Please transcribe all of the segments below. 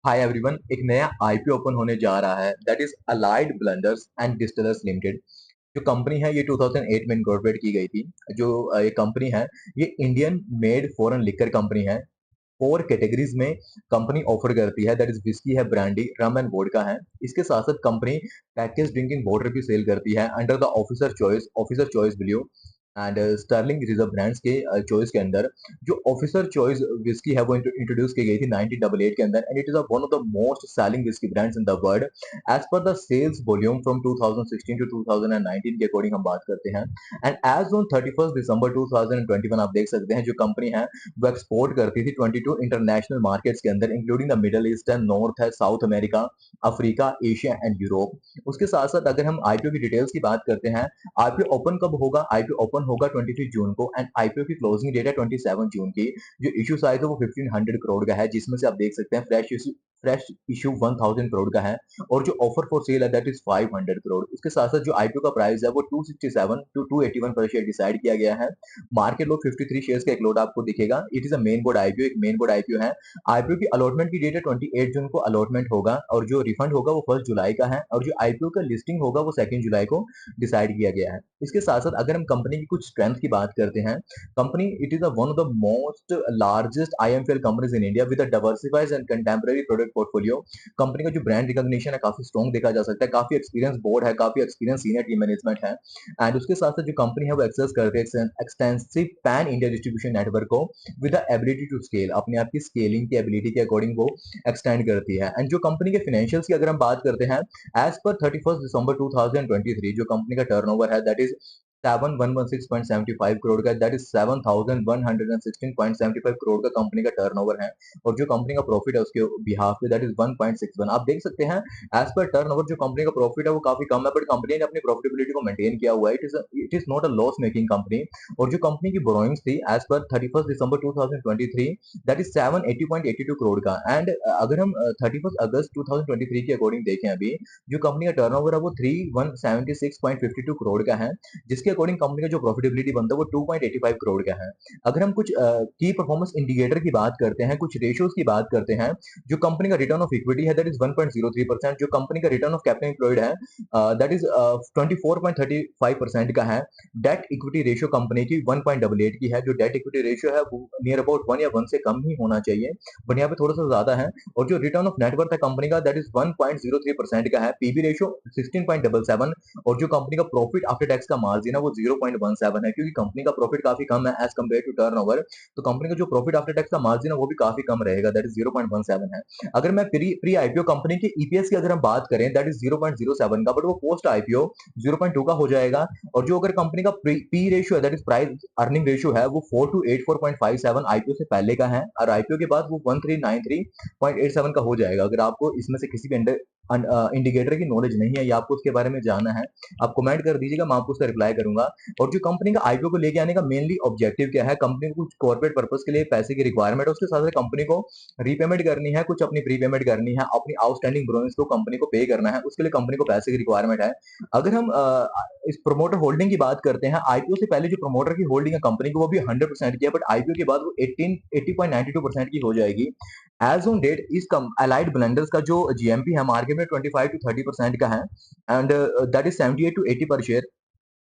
Hi everyone, एक नया IPO open होने जा रहा है that is allied blenders and distillers limited. जो कंपनी है ये 2008 में इनकॉर्पोरेट की गई थी। जो ये कंपनी है ये Indian made foreign liquor company है। फोर कैटेगरीज में कंपनी ऑफर करती है दैट इज विस्की है, ब्रांडी, रम एंड वोडका है। इसके साथ साथ कंपनी पैकेज ड्रिंकिंग वाटर भी सेल करती है under the officer choice blue and sterling reserve brands के चॉइस के अंदर। जो ऑफिसर चॉइस विस्की है वो इंट्रोड्यूस की गई थी 1988 के अंदर and it is one of the most selling whisky brands in the world as per the sales volume from 2016 to 2019 के अकॉर्डिंग हम बात करते हैं। एंड एज ऑन 31 दिसंबर 2021 आप देख सकते हैं जो कंपनी है वो एक्सपोर्ट करती थी 22 इंटरनेशनल मार्केट्स के अंदर इंक्लूडिंग द मिडल ईस्ट है, नॉर्थ है, south America, Africa, Asia and Europe. उसके साथ साथ अगर हम आईपीओ की डिटेल्स की बात करते हैं, आईपीओ ओपन कब होगा? आईपीओ ओपन होगा 23 जून को एंड आईपीओ की क्लोजिंग डेट है 27 जून की। जो इशू साइज है वो 1500 करोड़ का है, जिसमें से आप देख सकते हैं फ्रेश इशू 1000 करोड़ का है और जो ऑफर फॉर सेल है दैट इज 500 करोड़। उसके साथ साथ जो आईपीओ का प्राइस है वो 267 टू 281 पर शेयर डिसाइड किया गया है। मार्केट लो 53 शेयर्स का एक लोड आपको दिखेगा। It is a main board IPO, एक मेन बोर्ड आईपीओ है। आईपीओ की अलॉटमेंट की डेट है 28 जून को अलॉटमेंट होगा और जो रिफंड होगा वो 1 जुलाई का है और जो आईपीओ का लिस्टिंग होगा वो 2 जुलाई को डिसाइड किया गया है। इसके साथ साथ अगर हम कंपनी की कुछ स्ट्रेंथ की बात करते हैं, company it is one of the most largest IMPL companies in India with a diversified and contemporary product portfolio. Company का जो ब्रांड रिकॉग्निशन है काफी स्ट्रॉन्ग देखा जा सकता है, काफी एक्सपीरियंस बोर्ड है, काफी एक्सपीरियंस सीनियर टीम मैनेजमेंट है। एंड उसके साथ साथ जो कंपनी है वो एक्सेस करते हैं extensive pan India distribution network को with the ability to scale, अपने आप की स्केलिंग की एबिलिटी के अकॉर्डिंग वो एक्सटेंड करती है। एंड जो कंपनी के फाइनेंशियल्स की अगर हम बात करते हैं, एज पर 31 दिसंबर 2023 जो कंपनी का टर्नओवर है दैट इज 7116.75 करोड़ का, दैट इज 7116.75 करोड़ का कंपनी का टर्नओवर है। और जो कंपनी का प्रॉफिट है उसके बिहाफ पे दैट इज 1.61। आप देख सकते हैं एज पर टर्नओवर जो कंपनी का प्रॉफिट है वो काफी कम है, बट कंपनी ने अपनी प्रॉफिटेबिलिटी को मेंटेन किया हुआ है। It is not a loss making company. और जो कंपनी की बोरोइंग्स थी as per 31 December 2023 that is 780.82 crore का। एंड अगर हम 31 अगस्त 2023 के अकॉर्डिंग देखें, अभी जो कंपनी का टर्नओवर है वो 3176.52 करोड़ का है, जिसके अकॉर्डिंग कंपनी का जो प्रॉफिटेबिलिटी बनता है वो 2.85 करोड़ का है। अगर हम कुछ की परफॉर्मेंस इंडिकेटर की बात करते हैं, कुछ रेशियोज की बात करते हैं, जो कंपनी का रिटर्न ऑफ इक्विटी है दैट इज 1.03%, जो कंपनी का रिटर्न ऑफ कैपिटल एम्प्लॉयड है दैट इज 24.35% का है। डेट इक्विटी रेशियो कंपनी की 1.88 की है। जो डेट इक्विटी रेशियो है वो नियर अबाउट 1 या 1 से कम ही होना चाहिए, बट यहाँ पे थोड़ा सा ज्यादा है। और जो रिटर्न ऑफ नेटवर्थ है कंपनी का दैट इज 1.03% का है। पीबी रेशियो 16.77 और जो कंपनी का प्रॉफिट आफ्टर टैक्स का मार्जिन है वो 0.17 है, क्योंकि कंपनी का प्रॉफिट काफी कम है एज कम्पेयर टू टर्नओवर, तो कंपनी का जो प्रॉफिट आफ्टर टैक्स का मार्जिन है वो भी काफी कम रहेगा, दैट इज 0.17 है। अगर मैं प्री आईपीओ कंपनी के ईपीएस की अगर हम बात करें दैट इज 0.07 का, बट वो पोस्ट आईपीओ 0.2 का हो जाएगा। और जो अगर कंपनी का पी रेशियो है that is price earning ratio है वो 4 to 84.57 आईपीओ से पहले का है और आईपीओ के बाद वो 1393.87 का हो जाएगा। अगर आपको इसमें से किसी भी इंडिकेटर की नॉलेज नहीं है या आपको उसके बारे में जानना है, आप कमेंट कर दीजिएगा, मैं आपको उसका रिप्लाई करूंगा। और जो कंपनी का आईपीओ को लेके आने का मेनली ऑब्जेक्टिव क्या है, कंपनी को कुछ कॉर्पोरेट पर्पस के लिए पैसे की रिक्वायरमेंट है, उसके साथ साथ कंपनी को रीपेमेंट करनी है, कुछ अपनी प्रीपेमेंट करनी है, अपनी आउटस्टैंडिंग बोरोइंग्स को कंपनी को पे करना है, उसके लिए कंपनी को पैसे की रिक्वायरमेंट है। अगर हम इस प्रमोटर होल्डिंग की बात करते हैं, आईपीओ से पहले जो प्रमोटर की होल्डिंग है कंपनी को वो भी 100% की है, बट आईपीओ के बाद वो 80.92% की हो जाएगी। एज ऑन डेट इस अलाइड ब्लेंडर्स का जो जीएमपी है मार्केट में 25 to 30% का है एंड दैट इज 78 to 80 पर शेयर।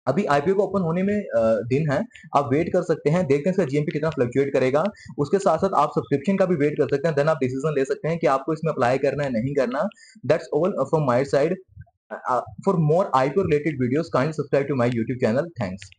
अभी आईपीओ को ओपन होने में दिन है, आप वेट कर सकते हैं, देखते हैं इसका जीएमपी कितना फ्लक्चुएट करेगा। उसके साथ साथ आप सब्सक्रिप्शन का भी वेट कर सकते हैं, देन आप डिसीजन ले सकते हैं कि आपको इसमें अप्लाई करना है नहीं करना। That's all from my side. For more IPO related videos kindly subscribe to my YouTube channel. Thanks.